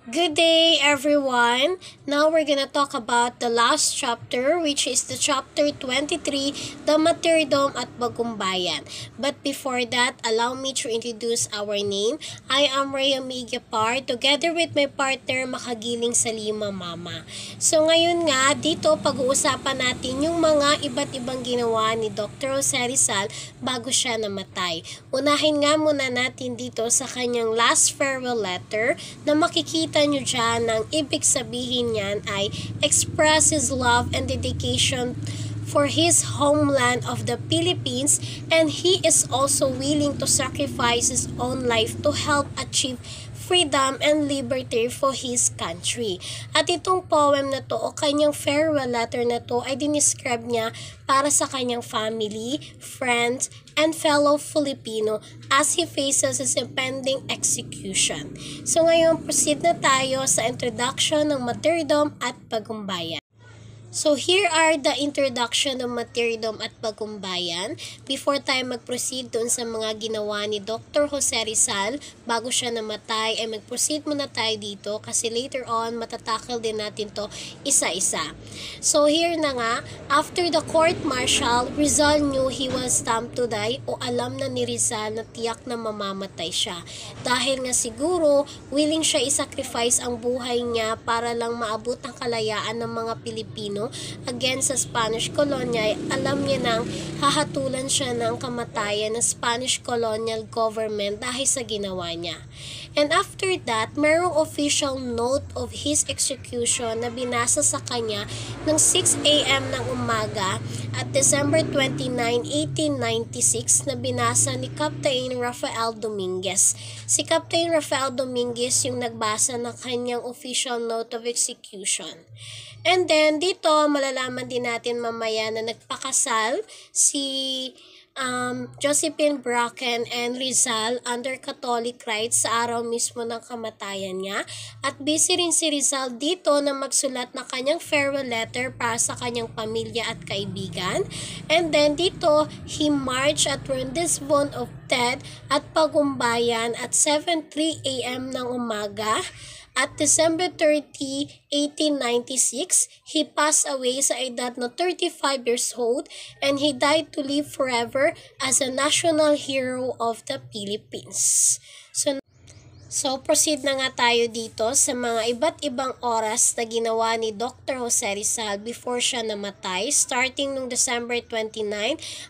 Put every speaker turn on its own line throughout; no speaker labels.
Good day, everyone. Now we're gonna talk about the last chapter, which is the chapter 23, the Martyrdom at Bagumbayan. But before that, allow me to introduce our name. I am Rhea Migapar, together with my partner, Makagiling Salima Mama. So ngayon nga, dito pag-uusapan natin yung mga iba't ibang ginawa ni Dr. Jose Rizal bago siya namatay. Unahin nga muna natin dito sa kanyang last farewell letter na makikita nyo dyan ang ibig sabihin niyan ay express his love and dedication for his homeland of the Philippines, and he is also willing to sacrifice his own life to help achieve freedom and liberty for his country. At itong poem na to o kanyang farewell letter na to ay dinescribe niya para sa kanyang family, friends, and fellow Filipino as he faces his impending execution. So ngayon, proceed na tayo sa introduction ng Martyrdom at Bagumbayan. So here are the introduction ng Martyrdom at Bagumbayan. Before tayo mag-proceed doon sa mga ginawa ni Dr. Jose Rizal bago siya namatay, ay mag-proceed muna tayo dito kasi later on matatakal din natin to isa-isa. So here na nga, after the court-martial, Rizal knew he was stamped to die, o alam na ni Rizal na tiyak na mamamatay siya. Dahil nga siguro, willing siya isacrifice ang buhay niya para lang maabot ang kalayaan ng mga Pilipino against sa Spanish Colonia. Alam niya nang hahatulan siya ng kamatayan ng Spanish colonial government dahil sa ginawa niya. And after that, mayroong official note of his execution na binasa sa kanya ng 6 a.m. ng umaga at December 29, 1896 na binasa ni Captain Rafael Dominguez. Si Captain Rafael Dominguez yung nagbasa ng kanyang official note of execution. And then, dito, malalaman din natin mamaya na nagpakasal si Josephine Bracken and Rizal under Catholic rites sa araw mismo ng kamatayan niya. At busy rin si Rizal dito na magsulat na kanyang farewell letter para sa kanyang pamilya at kaibigan. And then, dito, he marched at Rendezvous of Ted at Bagumbayan at 7:03 a.m. ng umaga. At December 30, 1896, he passed away sa edad na 35 years old, and he died to live forever as a national hero of the Philippines. So, proceed na nga tayo dito sa mga iba't ibang oras na ginawa ni Dr. Jose Rizal before siya namatay, starting noong December 29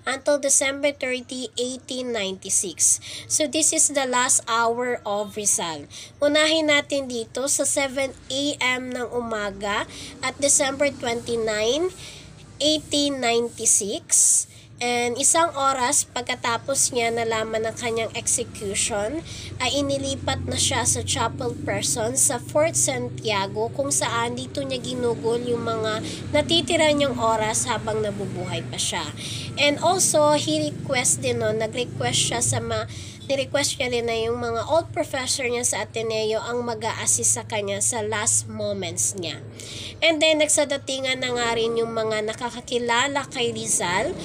until December 30, 1896. So, this is the last hour of Rizal. Unahin natin dito sa 7 a.m. ng umaga at December 29, 1896. And isang oras pagkatapos niya nalaman ng kanyang execution, ay inilipat na siya sa chapel prison sa Fort Santiago, kung saan dito niya ginugol yung mga natitira niyang oras habang nabubuhay pa siya. And also, nag-request siya sa nirequest niya rin na yung mga old professor niya sa Ateneo ang mag-a-assist sa kanya sa last moments niya. And then, nagsadatingan na nga rin yung mga nakakakilala kay Rizal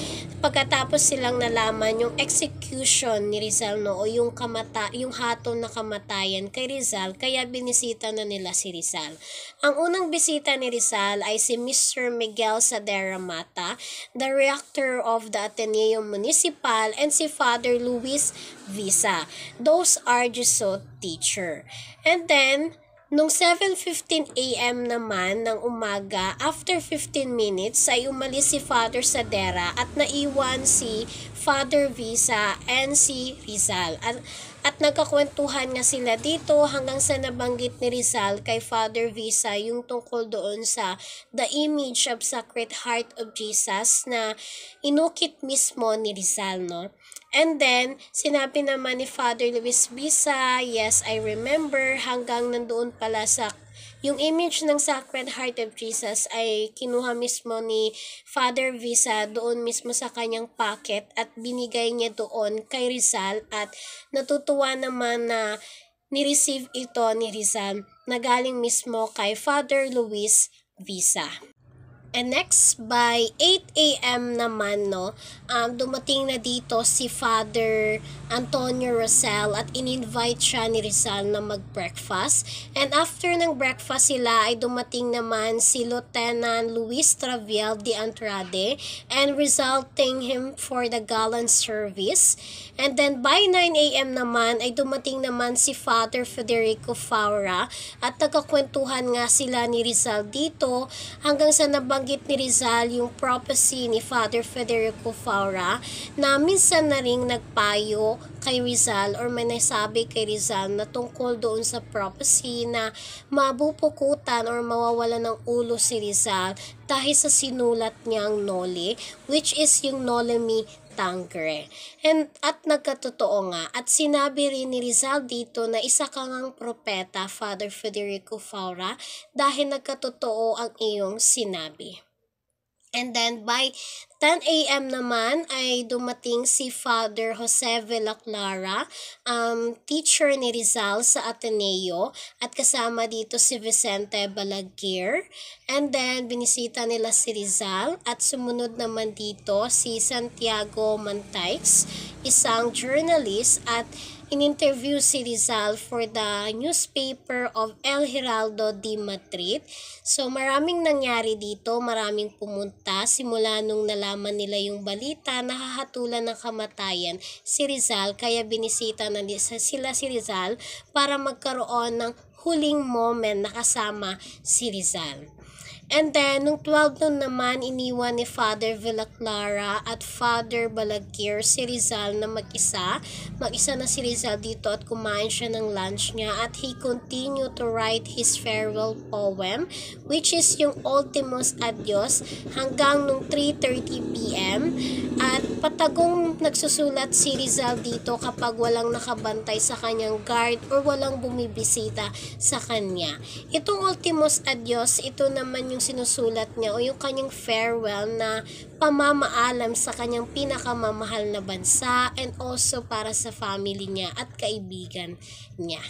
pagkatapos silang nalaman yung execution ni Rizal, o yung hatol na kamatayan kay Rizal, kaya binisita na nila si Rizal. Ang unang bisita ni Rizal ay si Mr. Miguel Sadera Mata, the rector of the Ateneo Municipal, and si Father Luis Visa. Those are Jesuit teacher. And then, nung 7:15 a.m. naman ng umaga, after 15 minutes, ay umalis si Father Sadera at naiwan si Father Visa and si Rizal. At nagkakwentuhan nga sila dito hanggang sa nabanggit ni Rizal kay Father Visa yung tungkol doon sa the image of Sacred Heart of Jesus na inukit mismo ni Rizal, no? And then, sinabi naman ni Father Luis Visa, yes, I remember, hanggang nandoon pala sa yung image ng Sacred Heart of Jesus ay kinuha mismo ni Father Visa doon mismo sa kanyang pocket at binigay niya doon kay Rizal, at natutuwa naman na ni-receive ito ni Rizal na galing mismo kay Father Luis Visa. And next, by 8 a.m. naman, no, dumating na dito si Father Antonio Rosel at in-invite siya ni Rizal na mag-breakfast. And after ng breakfast sila ay dumating naman si Lieutenant Luis Traviel de Andrade and resulting him for the gallant service. And then by 9 a.m. naman ay dumating naman si Father Federico Faura at nagkakwentuhan nga sila ni Rizal dito hanggang sa nabanggit ni Rizal yung prophecy ni Father Federico Faura na minsan na ring nagpayo kay Rizal or may nasabi kay Rizal na tungkol doon sa prophecy na mabupukutan or mawawala ng ulo si Rizal dahil sa sinulat niyang Noli, which is yung Noli Me Tangere. At nagkatotoo nga at sinabi rin ni Rizal dito na isa ka ngang propeta, Father Federico Faura, dahil nagkatotoo ang iyong sinabi. And then by 10 a.m. naman ay dumating si Father Jose Villaclara, teacher ni Rizal sa Ateneo, at kasama dito si Vicente Balaguer. And then binisita nila si Rizal at sumunod naman dito si Santiago Mantaix, isang journalist, at in-interview si Rizal for the newspaper of El Heraldo de Madrid. So maraming nangyari dito, maraming pumunta simula nung nalaman nila yung balita na hahatulan ng kamatayan si Rizal, kaya binisita na sila si Rizal para magkaroon ng huling moment na kasama si Rizal. And then, nung 12 noon naman, iniwan ni Father Villaclara at Father Balaguer si Rizal na mag-isa. Mag-isa na si Rizal dito at kumain siya ng lunch niya at he continued to write his farewell poem, which is yung Ultimos Adios, hanggang nung 3:30 p.m. At patagong nagsusulat si Rizal dito kapag walang nakabantay sa kanyang guard or walang bumibisita sa kanya. Itong Ultimos Adios, ito naman yung sinusulat niya o yung kanyang farewell na pamamaalam sa kanyang pinakamamahal na bansa and also para sa family niya at kaibigan niya.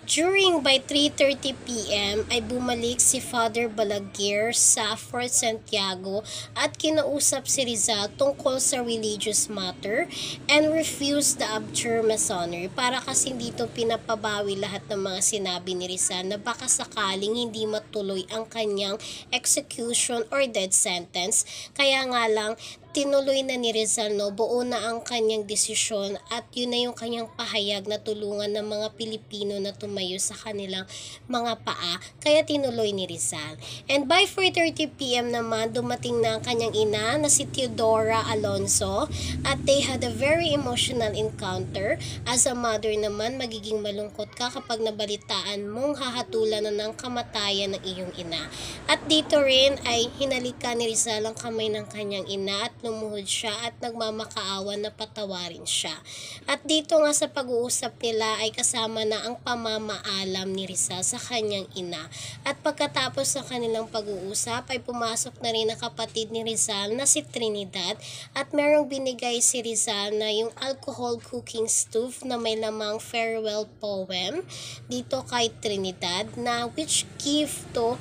During by 3:30 p.m. ay bumalik si Father Balaguer sa Fort Santiago at kinausap si Rizal tungkol sa religious matter and refused the abjure masonry, para kasi dito pinapabawi lahat ng mga sinabi ni Rizal na baka sakaling hindi matuloy ang kanyang execution or death sentence. Kaya nga lang tinuloy na ni Rizal, no, buo na ang kanyang desisyon at yun na yung kanyang pahayag na tulungan ng mga Pilipino na tumayo sa kanilang mga paa, kaya tinuloy ni Rizal. And by 4:30 p.m. naman, dumating na ang kanyang ina na si Teodora Alonso at they had a very emotional encounter. As a mother naman, magiging malungkot ka kapag nabalitaan mong hahatulan na ng kamatayan ng iyong ina. At dito rin ay hinalika ni Rizal ang kamay ng kanyang ina at lumuhod siya at nagmamakaawa na patawarin siya. At dito nga sa pag-uusap nila ay kasama na ang pamamaalam ni Rizal sa kanyang ina. At pagkatapos ng kanilang pag-uusap ay pumasok na rin ang kapatid ni Rizal na si Trinidad at merong binigay si Rizal na yung alcohol cooking stove na may lamang farewell poem dito kay Trinidad na which give to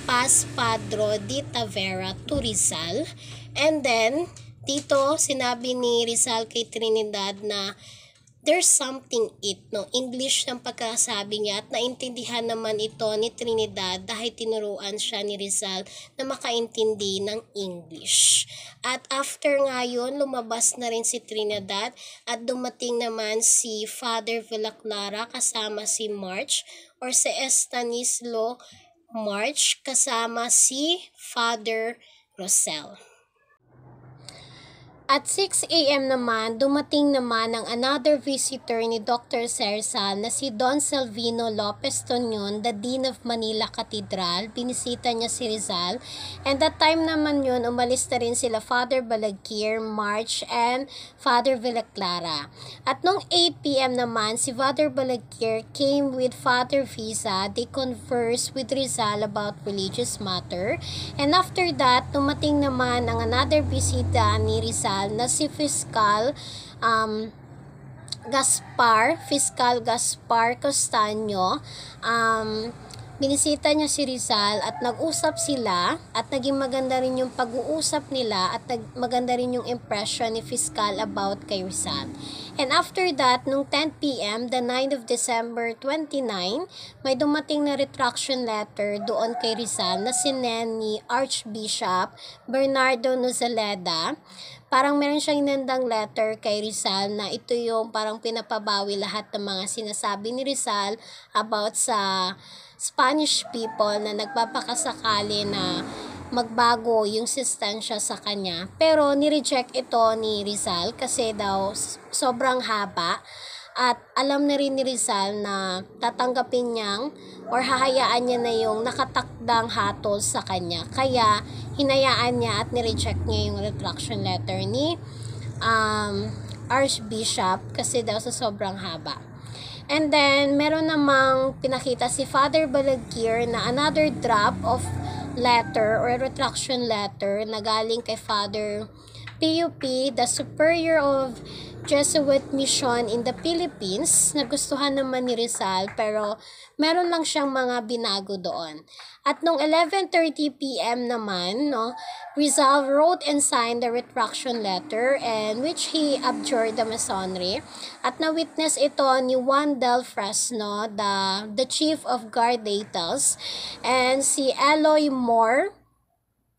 Paz Padro de Tavera to Rizal. And then, dito sinabi ni Rizal kay Trinidad na there's something no? English ng pagkasabi niya at naintindihan naman ito ni Trinidad dahil tinuruan siya ni Rizal na makaintindi ng English. At after ngayon, lumabas na rin si Trinidad at dumating naman si Father Villaclara kasama si March or si Estanislo March kasama si Father Rosel. At 6 a.m. naman, dumating naman ang another visitor ni Dr. Zerzal na si Don Salvino Lopez Tonyon, the Dean of Manila Cathedral. Binisita niya si Rizal. And that time naman yun, umalis na rin sila Father Balaguer, March, and Father Villaclara. At nung 8 p.m. naman, si Father Balaguer came with Father Visa. They conversed with Rizal about religious matter. And after that, dumating naman ang another bisita ni Rizal na si Fiscal Gaspar Castaño. binisita niya si Rizal at nag-usap sila at naging maganda rin yung pag-uusap nila at maganda rin yung impression ni Fiscal about kay Rizal. And after that, nung 10 p.m., the 9th of December 29, may dumating na retraction letter doon kay Rizal na sinend ni Archbishop Bernardo Nozaleda. Parang meron siyang inendang letter kay Rizal na ito yung parang pinapabawi lahat ng mga sinasabi ni Rizal about sa Spanish people na nagpapakasakali na magbago yung sistensya sa kanya. Pero nireject ito ni Rizal kasi daw sobrang haba at alam na rin ni Rizal na tatanggapin niyang or hahayaan niya na yung nakatakdang hatol sa kanya. Kaya hinayaan niya at nireject niya yung retraction letter ni Archbishop kasi daw sa sobrang haba. And then, meron namang pinakita si Father Balaguer na another drop of letter or retraction letter na galing kay Father PUP, the Superior of Jesuit Mission in the Philippines. Nagustuhan naman ni Rizal pero meron lang siyang mga binago doon. At nung 11:30 p.m. naman, Rizal wrote and signed the retraction letter and which he abjured the Masonry. At na-witness ito ni Juan del Fresno, the Chief of Guardatas, and si Eloy Moore,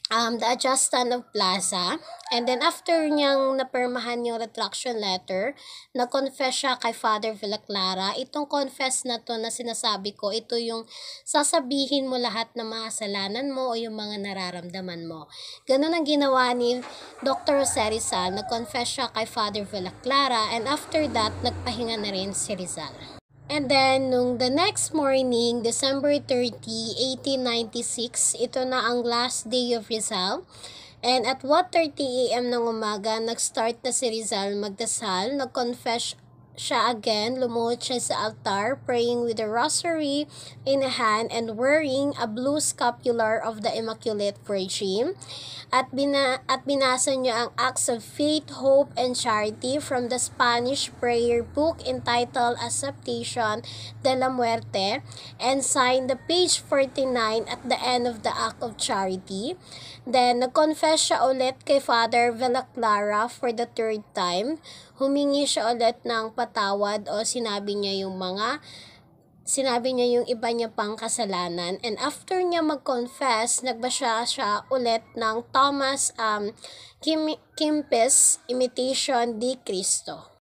the adjutant of Plaza. And then after niyang napermahan yung retraction letter, nag-confess siya kay Father Villaclara. Itong confess na to na sinasabi ko, ito yung sasabihin mo lahat ng mga kasalanan mo o yung mga nararamdaman mo. Ganun ang ginawa ni Dr. Jose Rizal. Nag-confess siya kay Father Villaclara and after that, nagpahinga na rin si Rizal. And then, nung the next morning, December 30, 1896, ito na ang last day of Rizal. And at 1:30 a.m. ng umaga, nag-start na si Rizal magdasal, nag-confess siya again, lumuhod siya sa altar, praying with a rosary in a hand and wearing a blue scapular of the Immaculate Virgin. At binasa niya ang Acts of Faith, Hope, and Charity from the Spanish prayer book entitled Acceptation de la Muerte and signed the page 49 at the end of the Act of Charity. Then, nag-confess siya ulit kay Father Villaclara for the third time. Humingi siya ulit ng patawad o sinabi niya yung iba niya pang kasalanan. And after niya mag-confess, nagbasa siya ulit ng Thomas Kempis Imitation de Cristo.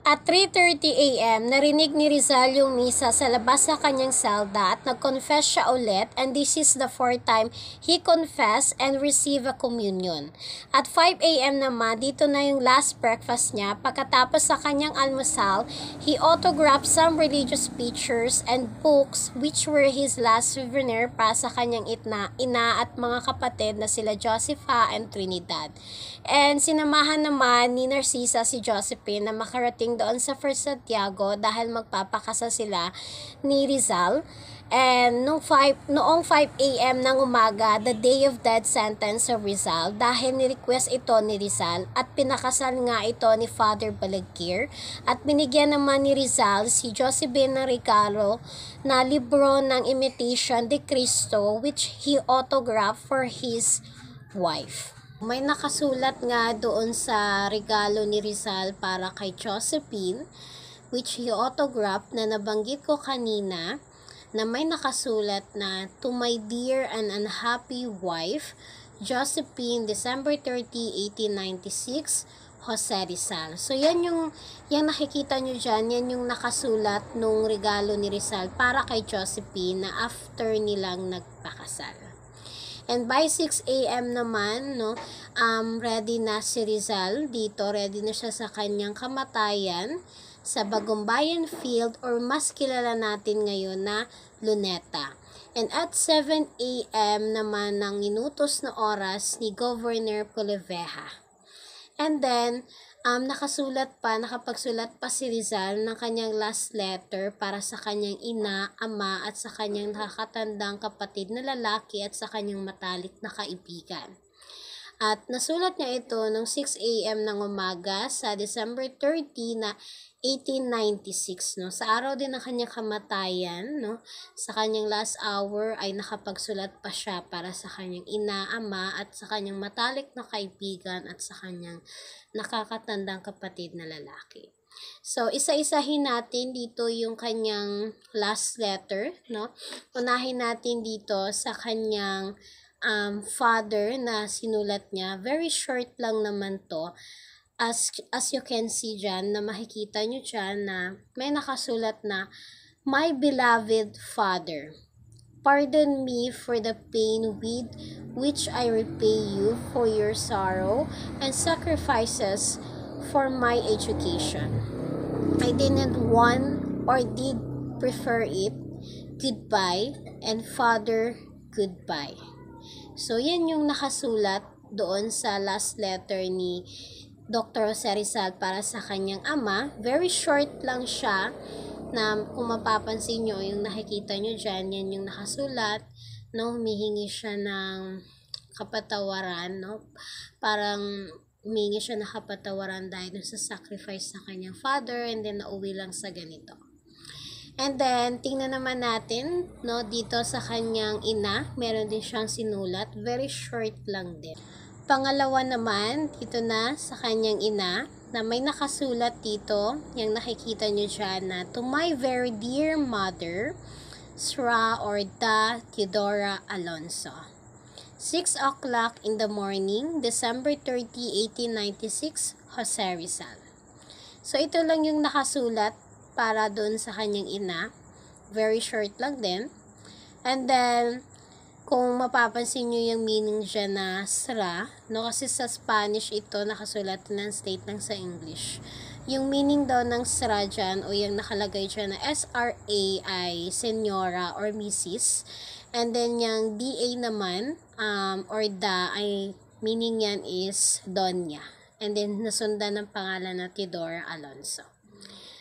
At 3:30 a.m., narinig ni Rizal yung misa sa labas sa kanyang selda at nag-confess siya ulit and this is the fourth time he confessed and received a communion. At 5 a.m. naman, dito na yung last breakfast niya. Pagkatapos sa kanyang almusal, he autographed some religious pictures and books which were his last souvenir para sa kanyang ina at mga kapatid na sila Josefa and Trinidad. And sinamahan naman ni Narcisa si Josephine na makarating doon sa First Santiago dahil magpapakasal sila ni Rizal. And noong 5 a.m. ng umaga, the day of death sentence of Rizal, dahil ni-request ito ni Rizal at pinakasal nga ito ni Father Balaguer at binigyan naman ni Rizal si Josephine ng regalo na libro ng Imitation de Cristo which he autographed for his wife. May nakasulat nga doon sa regalo ni Rizal para kay Josephine, which he autographed na nabanggit ko kanina, na may nakasulat na, "To my dear and unhappy wife, Josephine, December 30, 1896, Jose Rizal." So, yan nakikita nyo dyan, yan yung nakasulat nung regalo ni Rizal para kay Josephine na after nilang nagpakasal. And by 6 a.m. naman, ready na si Rizal dito, ready na siya sa kanyang kamatayan sa Bagumbayan Field or mas kilala natin ngayon na Luneta. And at 7 a.m. naman ng inutos na oras ni Governor Poleveja. And then, nakapagsulat pa si Rizal ng kanyang last letter para sa kanyang ina, ama at sa kanyang nakakatandang kapatid na lalaki at sa kanyang matalik na kaibigan. At nasulat niya ito noong 6 a.m. ng umaga sa December 30 na 1896, no? Sa araw din ng kanyang kamatayan, no? Sa kanyang last hour ay nakapagsulat pa siya para sa kanyang ina, ama, at sa kanyang matalik na kaibigan at sa kanyang nakakatandang kapatid na lalaki. So, isa-isahin natin dito yung kanyang last letter, no? Unahin natin dito sa kanyang father na sinulat niya. Very short lang naman to. As you can see dyan, na makikita nyo dyan na may nakasulat na, "My beloved Father, pardon me for the pain with which I repay you for your sorrow and sacrifices for my education. I didn't want or did prefer it. Goodbye, and Father, goodbye." So, yan yung nakasulat doon sa last letter ni Dr. Jose Rizal para sa kanyang ama. Very short lang siya, na kung mapapansin nyo, yung nakikita nyo dyan, yan yung nakasulat, no? Humihingi siya ng kapatawaran, no? Parang humihingi siya ng kapatawaran dahil sa sacrifice sa kanyang father, and then nauwi lang sa ganito. And then, tingnan naman natin, no, dito sa kanyang ina, meron din siyang sinulat. Very short lang din. Pangalawa naman, dito na sa kanyang ina, na may nakasulat dito, yung nakikita nyo dyan na, "To my very dear mother, Sra or Da Theodora Alonso. 6 o'clock in the morning, December 30, 1896, Jose Rizal." So, ito lang yung nakasulat para doon sa kanyang ina. Very short lang din. And then, kung mapapansin nyo yung meaning dyan na Sra, no, kasi sa Spanish ito nakasulat ng state ng sa English. Yung meaning daw ng Sra dyan, o yung nakalagay dyan na SRA ay Senyora or Mrs. And then yung DA naman, or Da, ay meaning yan is Doña. And then nasundan ng pangalan na Theodora Alonso.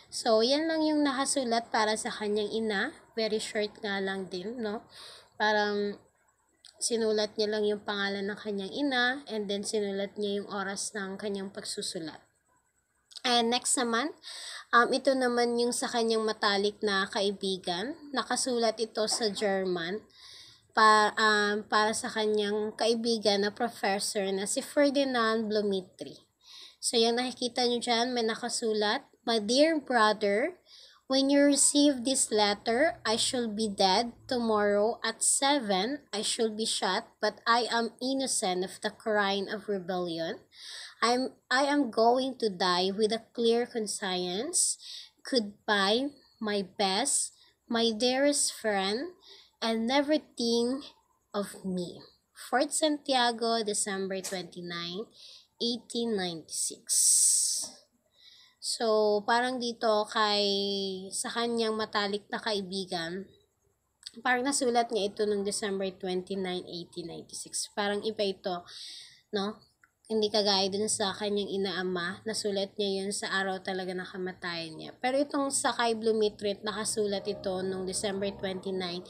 So, yan lang yung nakasulat para sa kanyang ina. Very short nga lang din, no? Parang sinulat niya lang yung pangalan ng kanyang ina, and then sinulat niya yung oras ng kanyang pagsusulat. And next naman, ito naman yung sa kanyang matalik na kaibigan. Nakasulat ito sa German para sa kanyang kaibigan na professor na si Ferdinand Blumetri. So, yung nakikita nyo dyan, may nakasulat, "My dear brother, when you receive this letter, I shall be dead. Tomorrow at 7, I shall be shot, but I am innocent of the crime of rebellion. I am going to die with a clear conscience. Goodbye, my best, my dearest friend, and never think of me. Fort Santiago, December 29, 1896. So, parang dito sa kanyang matalik na kaibigan, parang nasulat niya ito noong December 29, 1896. Parang iba ito, no? Hindi kagaya dun sa kanyang ina-ama, nasulat niya yun sa araw talaga ng kamatayan niya. Pero itong sa kay Blumetri, nakasulat ito noong December 29,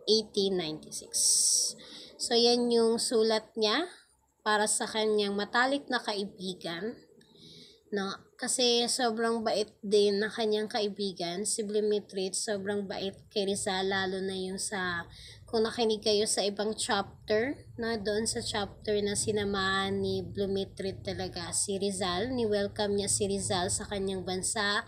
1896. So, yan yung sulat niya para sa kanyang matalik na kaibigan, no? Kasi sobrang bait din ng kanyang kaibigan, si Blumetri. Sobrang bait kay Rizal, lalo na yung kung nakinig kayo sa ibang chapter, na doon sa chapter na sinamahan ni Blumetri talaga si Rizal, ni-welcome niya si Rizal sa kanyang bansa,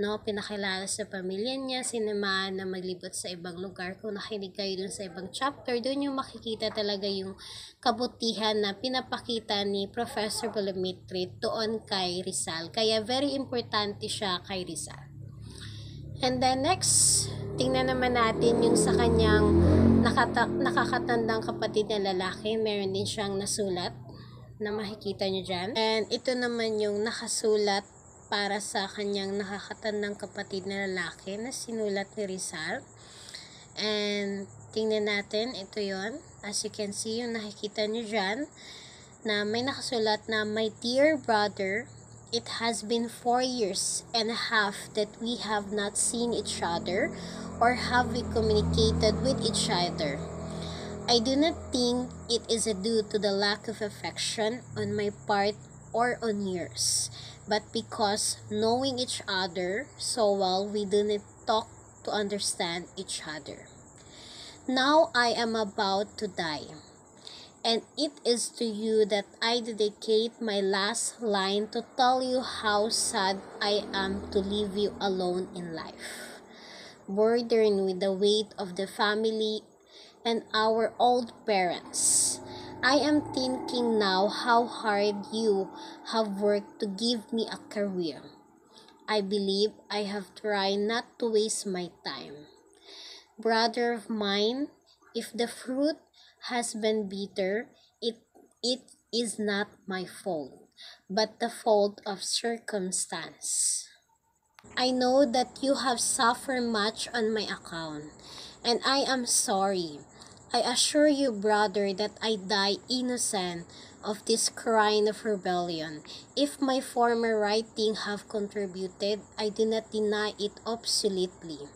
no? Pinakilala sa pamilya niya, sinamahan na maglibot sa ibang lugar. Kung nakinig kayo doon sa ibang chapter, doon yung makikita talaga yung kabutihan na pinapakita ni Professor Blumetri doon kay Rizal. Kaya very importante siya kay Rizal. And then next, tingnan naman natin yung sa kanyang nakakatandang kapatid na lalaki. Meron din siyang nasulat na makikita nyo dyan. And ito naman yung nakasulat para sa kanyang nakakatandang kapatid na lalaki na sinulat ni Rizal. And tingnan natin, ito yon. As you can see, yung nakikita nyo dyan, na may nakasulat na, "My dear brother, it has been 4 years and a half that we have not seen each other or have we communicated with each other. I do not think it is due to the lack of affection on my part or on yours, but because knowing each other so well, we do not talk to understand each other. Now I am about to die, and it is to you that I dedicate my last line to tell you how sad I am to leave you alone in life, burdened with the weight of the family and our old parents. I am thinking now how hard you have worked to give me a career. I believe I have tried not to waste my time. Brother of mine, if the fruit has been bitter, it is not my fault, but the fault of circumstance. I know that you have suffered much on my account, and I am sorry. I assure you, brother, that I die innocent of this crime of rebellion. If my former writing have contributed, I do not deny it absolutely.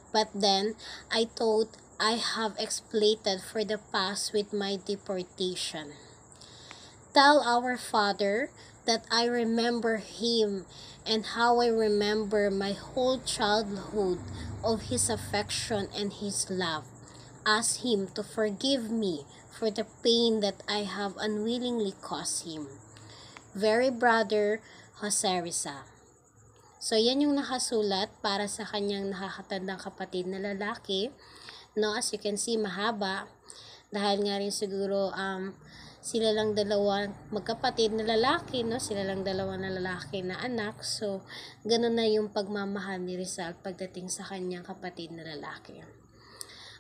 But then, I thought I have expiated for the past with my deportation. Tell our Father that I remember him and how I remember my whole childhood of his affection and his love. Ask him to forgive me for the pain that I have unwillingly caused him. Very brother, Jose Rizal. So, yan yung nakasulat para sa kanyang nakakatandang kapatid na lalaki. No, as you can see, mahaba. Dahil nga rin siguro, sila lang dalawa magkapatid na lalaki, no? Sila lang dalawa na lalaki na anak. So, ganun na yung pagmamahal ni Rizal pagdating sa kanyang kapatid na lalaki.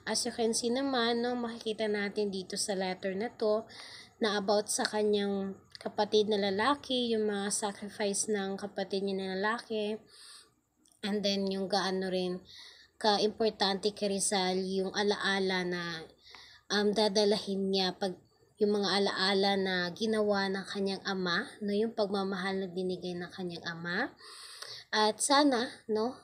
As you can see naman, no, makikita natin dito sa letter na to na about sa kanyang kapatid na lalaki, yung mga sacrifice ng kapatid niya na lalaki, and then yung gaano rin ka-importante kay Rizal yung alaala na dadalahin niya pag yung mga alaala na ginawa ng kanyang ama, no, yung pagmamahal na binigay ng kanyang ama. At sana, no,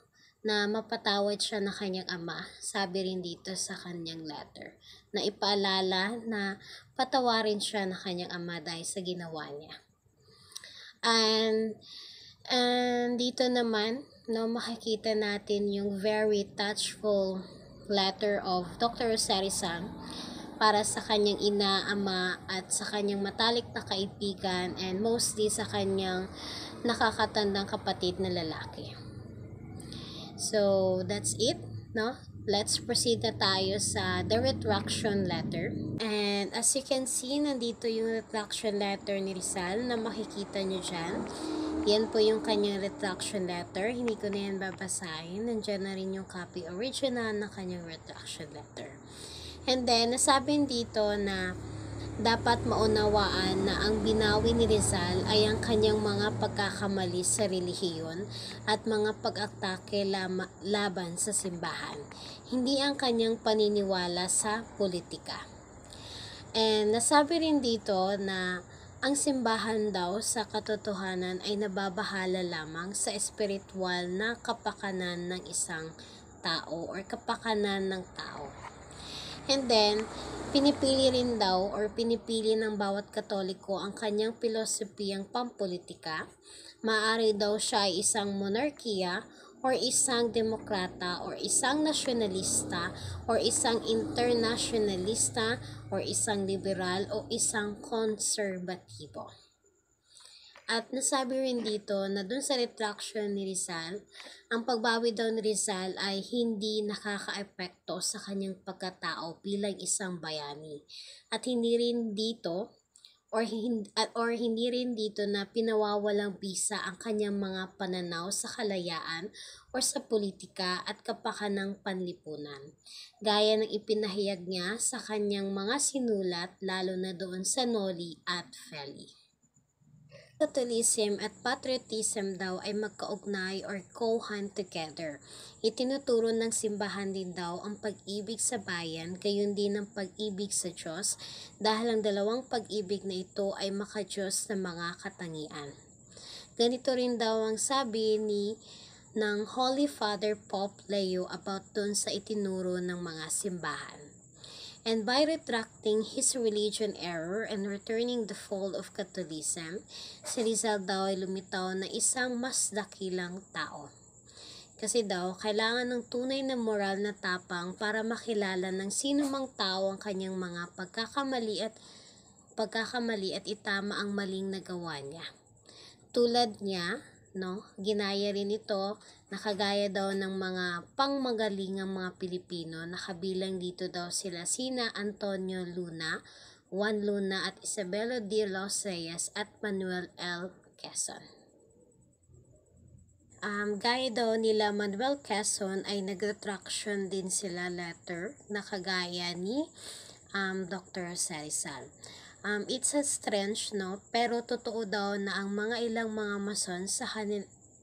na mapatawad siya ng kanyang ama, sabi rin dito sa kanyang letter, na ipaalala na patawarin siya ng kanyang ama dahil sa ginawa niya. And dito naman, no, makikita natin yung very touchful letter of Dr. Jose Rizal para sa kanyang ina, ama, at sa kanyang matalik na kaibigan, and mostly sa kanyang nakakatandang kapatid na lalaki. So, that's it, no? Let's proceed na tayo sa the retraction letter. And as you can see, nandito yung retraction letter ni Rizal na makikita nyo dyan. Yan po yung kanyang retraction letter. Hindi ko na yan babasahin. Nandyan na rin yung copy original ng kanyang retraction letter. And then, nasabi dito na dapat maunawaan na ang binawi ni Rizal ay ang kanyang mga pagkakamali sa relihiyon at mga pag-atake laban sa simbahan, hindi ang kanyang paniniwala sa politika. And nasabi rin dito na ang simbahan daw sa katotohanan ay nababahala lamang sa espiritual na kapakanan ng isang tao or kapakanan ng tao. And then, pinipili rin daw or pinipili ng bawat Katoliko ang kanyang pilosopiyang pampolitika. Maaari daw siya ay isang monarkiya or isang demokrata or isang nasyonalista or isang internationalista or isang liberal o isang konserbatibo. At nasabi rin dito na dun sa retraction ni Rizal, ang pagbawi daw ni Rizal ay hindi nakaka-epekto sa kanyang pagkatao bilang isang bayani. At hindi rin dito hindi rin dito na pinawawalang bisa ang kanyang mga pananaw sa kalayaan o sa politika at kapakanang panlipunan. Gaya ng ipinahayag niya sa kanyang mga sinulat lalo na doon sa Noli at Feli. Catholicism at patriotism daw ay magkaugnay or co-hand together. Itinuturo ng simbahan din daw ang pag-ibig sa bayan, gayon din ang pag-ibig sa Diyos, dahil ang dalawang pag-ibig na ito ay maka-Diyos na mga katangian. Ganito rin daw ang sabi ng Holy Father Pope Leo about dun sa itinuro ng mga simbahan. And by retracting his religion error and returning the fold of Catholicism, si Rizal daw ay lumitaw na isang mas dakilang tao. Kasi daw, kailangan ng tunay na moral na tapang para makilala ng sino mang tao ang kanyang mga pagkakamali at itama ang maling nagawa niya. Tulad niya, ginaya rin ito na kagaya daw ng mga pangmagalingang mga Pilipino na kabilang dito daw sila sina Antonio Luna, Juan Luna at Isabelo de los Reyes at Manuel L. Quezon. Gaya daw nila Manuel Quezon ay nag-retraction din sila letter na kagaya ni Dr. Rizal. It's a strange, pero totoo daw na ang mga ilang mga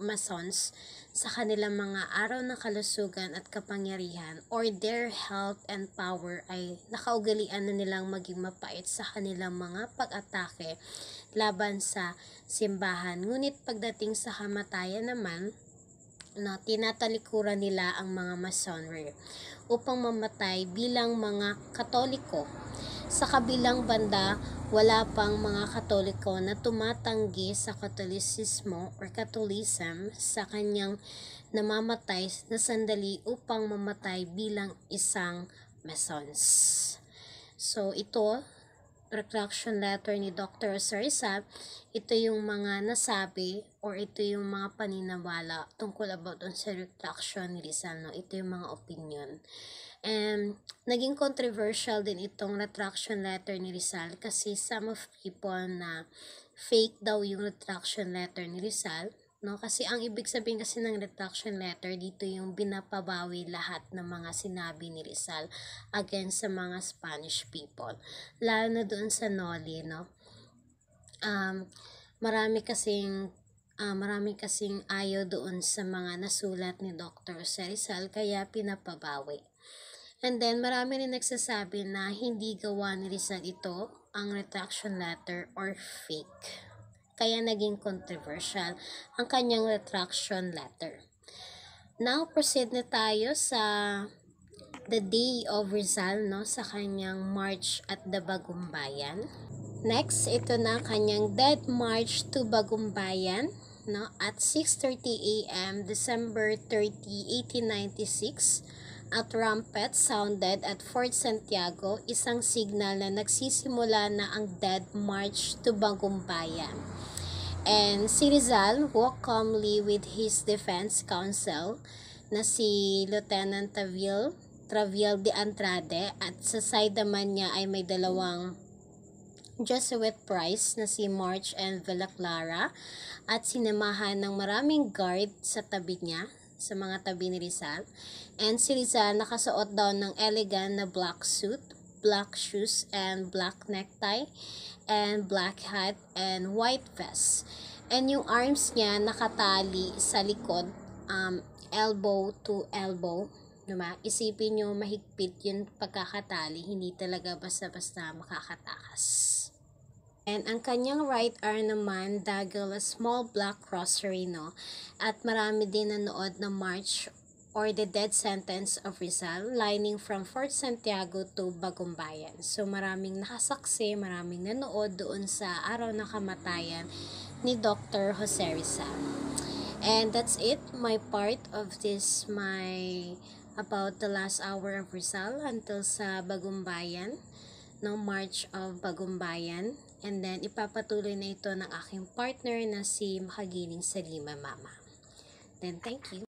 masons sa kanilang mga araw ng kalusugan at kapangyarihan or their health and power ay nakaugalian na nilang maging mapait sa kanilang mga pag-atake laban sa simbahan. Ngunit pagdating sa kamatayan naman, tinatalikuran nila ang mga masonry upang mamatay bilang mga Katoliko. Sa kabilang banda, wala pang mga Katoliko na tumatanggi sa Katolisismo or Catholicism sa kanyang namamatay na sandali upang mamatay bilang isang Masons. So ito, retraction letter ni Dr. Rizal, ito yung mga nasabi or ito yung mga paninawala tungkol about sa retraction ni Rizal. Ito yung mga opinion. And naging controversial din itong retraction letter ni Rizal kasi some of people na fake daw yung retraction letter ni Rizal. Kasi ang ibig sabihin kasi ng retraction letter dito yung binapabawi lahat ng mga sinabi ni Rizal against sa mga Spanish people. Lalo na doon sa Noli, marami kasing ayaw doon sa mga nasulat ni Dr. Rizal kaya pinapabawi. And then marami rin nagsasabi na hindi gawa ni Rizal ito ang retraction letter or fake. Kaya naging controversial ang kanyang retraction letter. Now, proceed na tayo sa the day of Rizal, sa kanyang march at the Bagumbayan. Next, ito na kanyang dead march to Bagumbayan, at 6:30 a.m. December 30, 1896. At trumpet sounded at Fort Santiago, isang signal na nagsisimula na ang dead march to Bagumbayan. And si Rizal walked calmly with his defense counsel na si Lieutenant Traviel de Andrade at sa side naman niya ay may dalawang Jesuit priest na si March and Villaclara at sinamahan ng maraming guard sa tabi niya, sa mga tabi ni Rizal. And si Rizal nakasuot daw ng elegant na black suit, black shoes, and black necktie, and black hat, and white vest. And yung arms niya nakatali sa likod, elbow to elbow. Isipin nyo, mahigpit yung pagkakatali, hindi talaga basta-basta makakatakas. And ang kanyang right arm naman, daggle a small black rosary, at marami din nanood na march or the death sentence of Rizal, lining from Fort Santiago to Bagumbayan. So maraming nakasaksi, maraming nanood doon sa araw ng kamatayan ni Dr. Jose Rizal. And that's it, my part of this, about the last hour of Rizal until sa Bagumbayan, March of Bagumbayan. And then, ipapatuloy na ito ng aking partner na si Makagiling Salima Mama. Then, thank you.